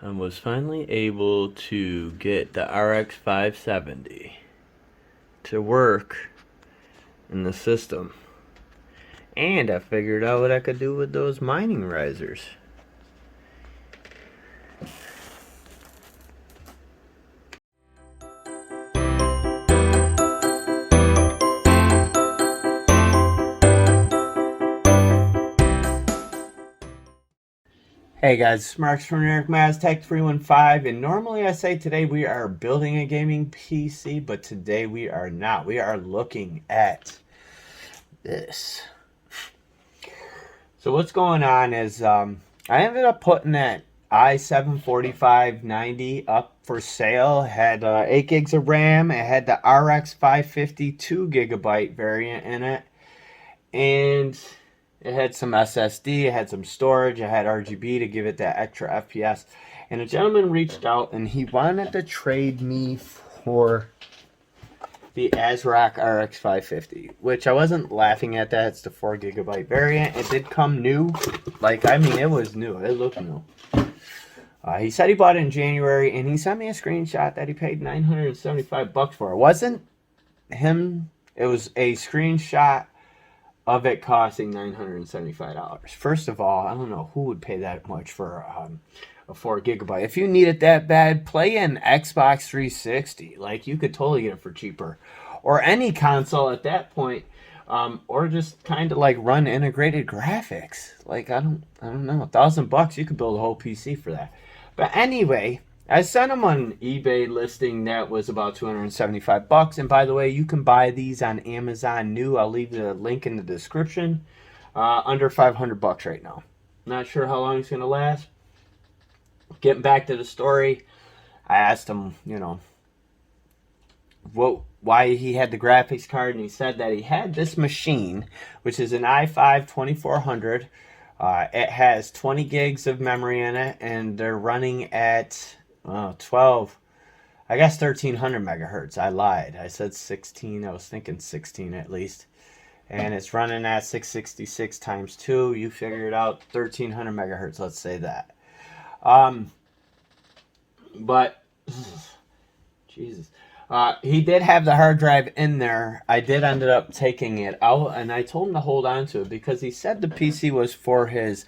I was finally able to get the RX 570 to work in the system. And I figured out what I could do with those mining risers. Hey guys, it's Marks from Eric Maztech 315, and normally I say today we are building a gaming PC, but today we are not. We are looking at this. So what's going on is I ended up putting that i7-4590 up for sale. It had 8 gigs of RAM. It had the RX 550 2GB variant in it, and it had some SSD, it had some storage, it had RGB to give it that extra FPS. And a gentleman reached out and he wanted to trade me for the ASRock RX 550, which I wasn't laughing at that. It's the 4GB variant. It did come new. It was new. It looked new. He said he bought it in January, and he sent me a screenshot that he paid $975 for. It wasn't him. It was a screenshot of it costing $975. First of all, I don't know who would pay that much for a 4GB. If you need it that bad, play an Xbox 360. Like, you could totally get it for cheaper, or any console at that point, or just kind of like run integrated graphics. Like, I don't know, $1,000 you could build a whole PC for that. But anyway, I sent him an eBay listing that was about $275. And by the way, you can buy these on Amazon new. I'll leave the link in the description. Under $500 right now. Not sure how long it's going to last. Getting back to the story, I asked him, why he had the graphics card, and he said that he had this machine, which is an i5 2400. It has 20 gigs of memory in it, and they're running at 1300 megahertz. I lied. I said 16. I was thinking 16 at least. And it's running at 666 times 2. You figure it out. 1300 megahertz. Let's say that. But Jesus. He did have the hard drive in there. I did end up taking it out, and I told him to hold on to it because he said the PC was for his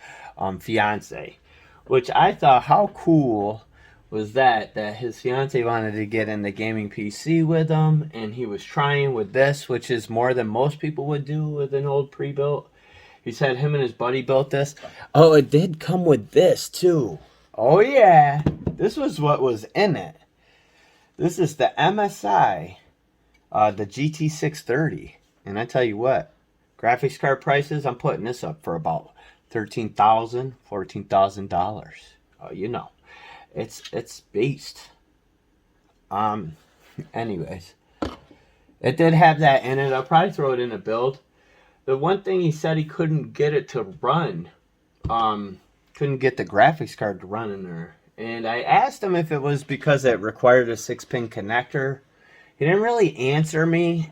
fiance, which I thought, how cool was that his fiance wanted to get in the gaming PC with him, and he was trying with this, which is more than most people would do with an old pre-built. He said him and his buddy built this. Oh, it did come with this too. Oh yeah, this was what was in it. This is the MSI, the GT630, and I tell you what, graphics card prices, I'm putting this up for about $13,000, $14,000. It's beast. Anyways, it did have that in it. I'll probably throw it in a build. The one thing he said, he couldn't get it to run. Couldn't get the graphics card to run in there. And I asked him if it was because it required a 6-pin connector. He didn't really answer me.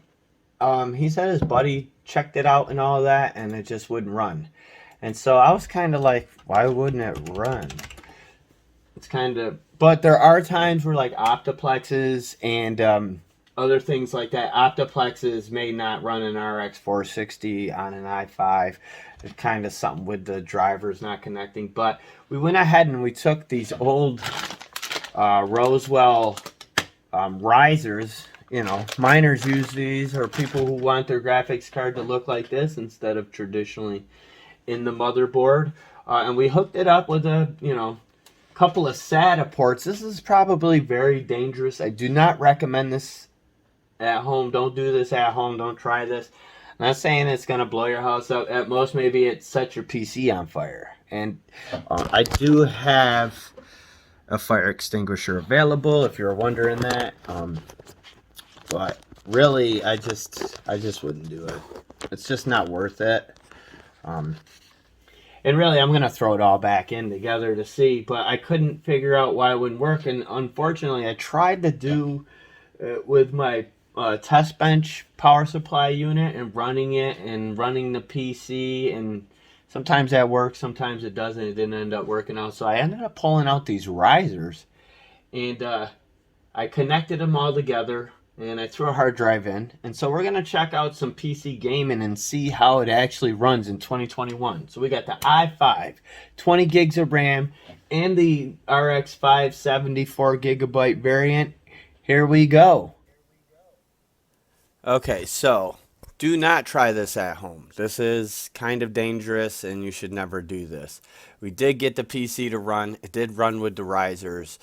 He said his buddy checked it out and all of that, and it just wouldn't run. And so I was kind of like, why wouldn't it run? It's kind of, but there are times where like Optiplexes and other things like that. Optiplexes may not run an RX 460 on an i5. It's kind of something with the drivers not connecting. But we went ahead and we took these old Roswell risers. Miners use these, or people who want their graphics card to look like this instead of traditionally in the motherboard. And we hooked it up with a, couple of SATA ports. This is probably very dangerous. I do not recommend this at home. Don't do this at home. Don't try this. I'm not saying it's going to blow your house up. At most, maybe it sets your PC on fire. And I do have a fire extinguisher available if you're wondering that. But really, I just wouldn't do it. It's just not worth it. And really, I'm going to throw it all back in together to see. But I couldn't figure out why it wouldn't work. And unfortunately, I tried to do it with my test bench power supply unit and running it and running the PC and Sometimes that works, sometimes it doesn't. It didn't end up working out. So I ended up pulling out these risers, and I connected them all together, and I threw a hard drive in. And so we're going to check out some PC gaming and see how it actually runs in 2021. So we got the i5, 20 gigs of RAM, and the RX 574 gigabyte variant. Here we go. Okay, so do not try this at home. This is kind of dangerous and you should never do this. We did get the PC to run. It did run with the risers.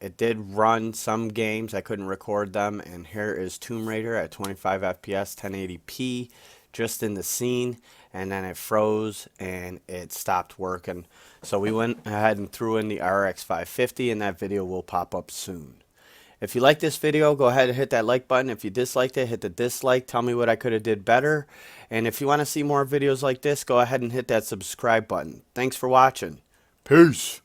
It did run some games. I couldn't record them. And here is Tomb Raider at 25 FPS, 1080p, just in the scene. And then it froze and it stopped working. So we went ahead and threw in the RX 550, and that video will pop up soon. If you like this video, go ahead and hit that like button. If you disliked it, hit the dislike. Tell me what I could have did better. And if you want to see more videos like this, go ahead and hit that subscribe button. Thanks for watching. Peace.